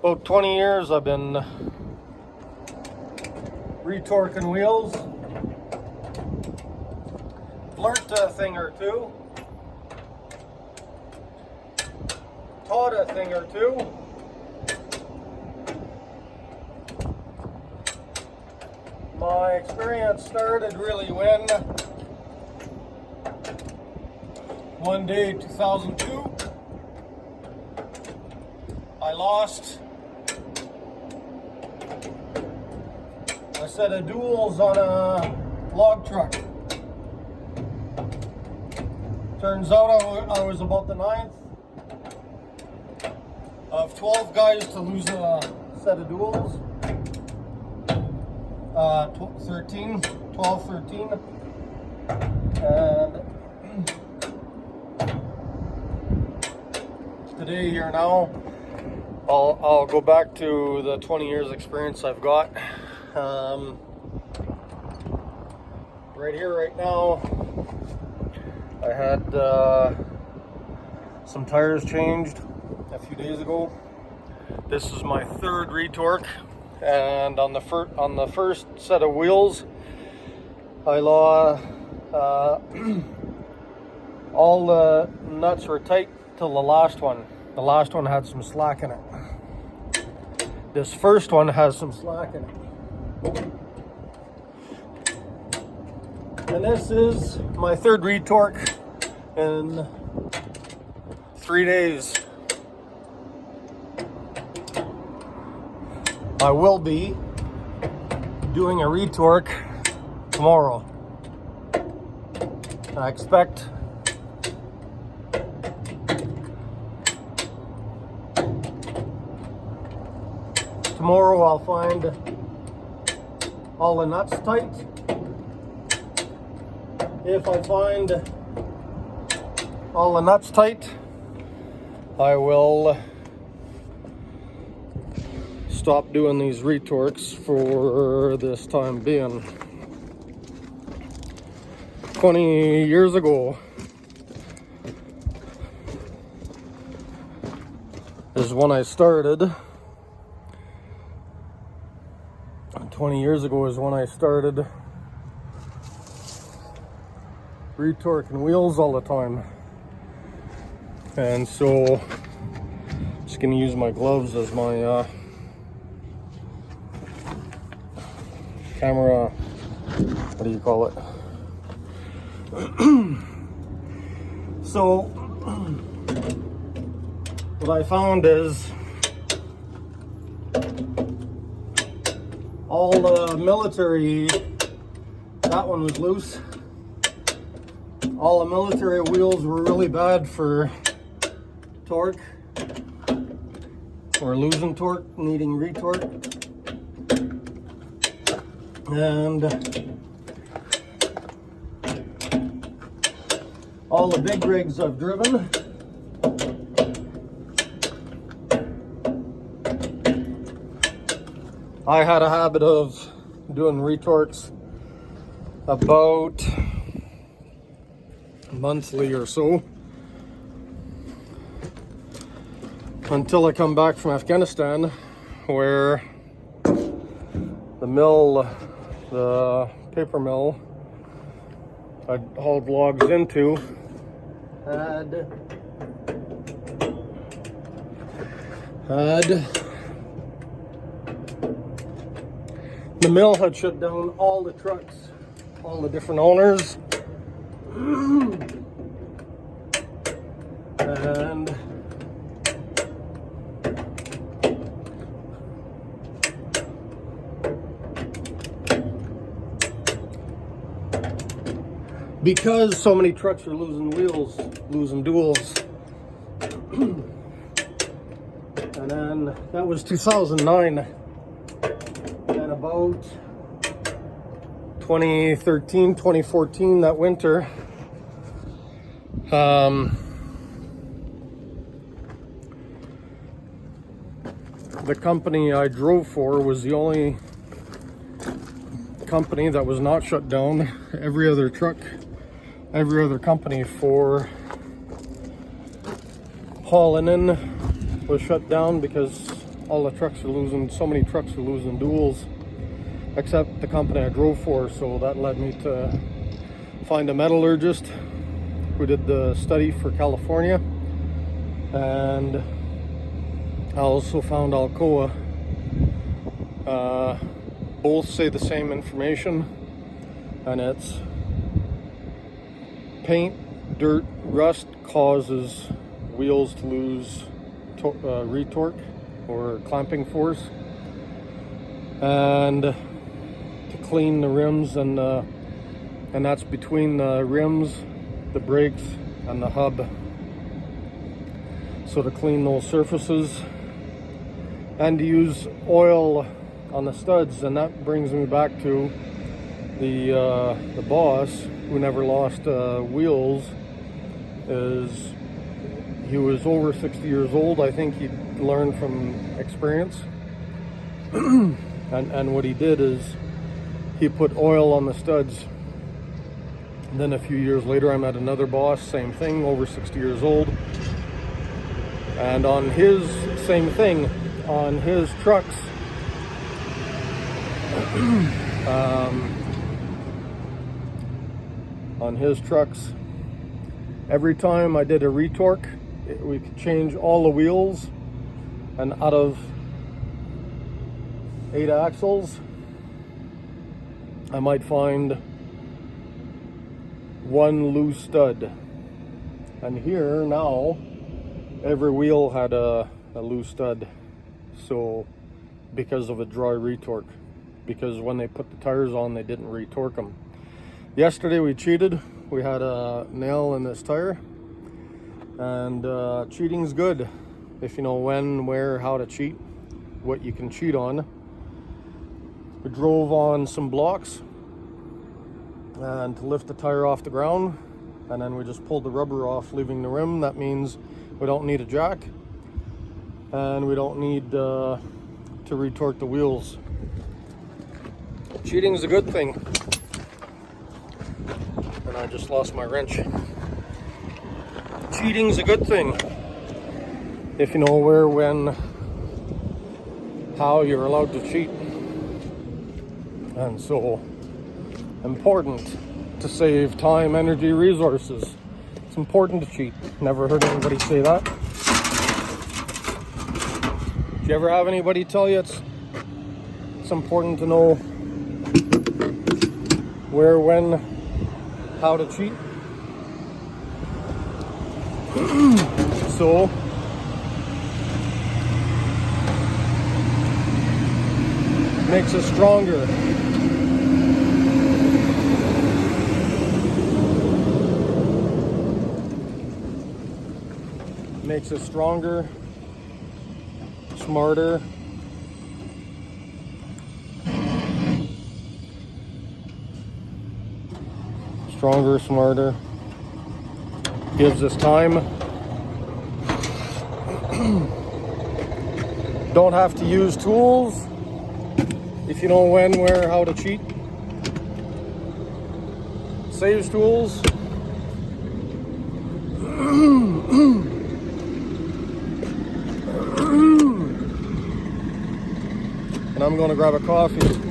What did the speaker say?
About 20 years I've been retorquing wheels. Learned a thing or two. Taught a thing or two. My experience started really when one day, 2002, I lost a set of duals on a log truck. Turns out I was about the 9th of 12 guys to lose a set of duals. 12, 13. And today, here now, I'll go back to the 20 years experience I've got. Right here, right now, I had some tires changed a few days ago. This is my third retorque, and on the first set of wheels, I lost all the nuts were tight till the last one. The last one had some slack in it. This first one has some slack in it. And this is my third retorque in 3 days. I will be doing a retorque tomorrow. I expect tomorrow I'll find all the nuts tight. If I find all the nuts tight, I will stop doing these retorques for this time being. 20 years ago is when I started. 20 years ago is when I started retorquing wheels all the time. And so I'm just gonna use my gloves as my camera, what do you call it? So what I found is all the military, that one was loose. All the military wheels were really bad for torque, or losing torque, needing retorque. And all the big rigs I've driven, I had a habit of doing retorques about monthly or so until I come back from Afghanistan, where the mill, the paper mill I hauled logs into, the mill had shut down all the trucks, all the different owners, and because so many trucks are losing wheels, losing duals. And then that was 2009. And about 2013, 2014, that winter, the company I drove for was the only company that was not shut down. Every other company for hauling in was shut down because all the trucks are losing, so many trucks are losing duals, except the company I drove for. So that led me to find a metallurgist who did the study for California, and I also found Alcoa. Both say the same information, and it's paint, dirt, rust causes wheels to lose retorque or clamping force, and to clean the rims, and that's between the rims, the brakes, and the hub. So to clean those surfaces, and to use oil on the studs. And that brings me back to the boss who never lost wheels. He was over 60 years old. I think he learned from experience. and what he did is he put oil on the studs. And then a few years later, I met another boss, same thing, over 60 years old. And on his, same thing, on his trucks, every time I did a retorque, we could change all the wheels, and out of 8 axles, I might find 1 loose stud. And here now, every wheel had a loose stud. So, because of a dry retorque, because when they put the tires on, they didn't retorque them. Yesterday we cheated. We had a nail in this tire, and cheating's good if you know when, where, how to cheat, what you can cheat on. We drove on some blocks, and to lift the tire off the ground, and then we just pulled the rubber off, leaving the rim. That means we don't need a jack, and we don't need to retorque the wheels. Cheating's a good thing. And I just lost my wrench. Cheating's a good thing if you know where, when, how you're allowed to cheat. And so important to save time, energy, resources. It's important to cheat. Never heard anybody say that. Do you ever have anybody tell you it's important to know where, when, how to cheat? So makes us stronger. Makes us stronger, smarter, smarter, gives us time. Don't have to use tools if you know when, where, how to cheat. Saves tools. And I'm going to grab a coffee.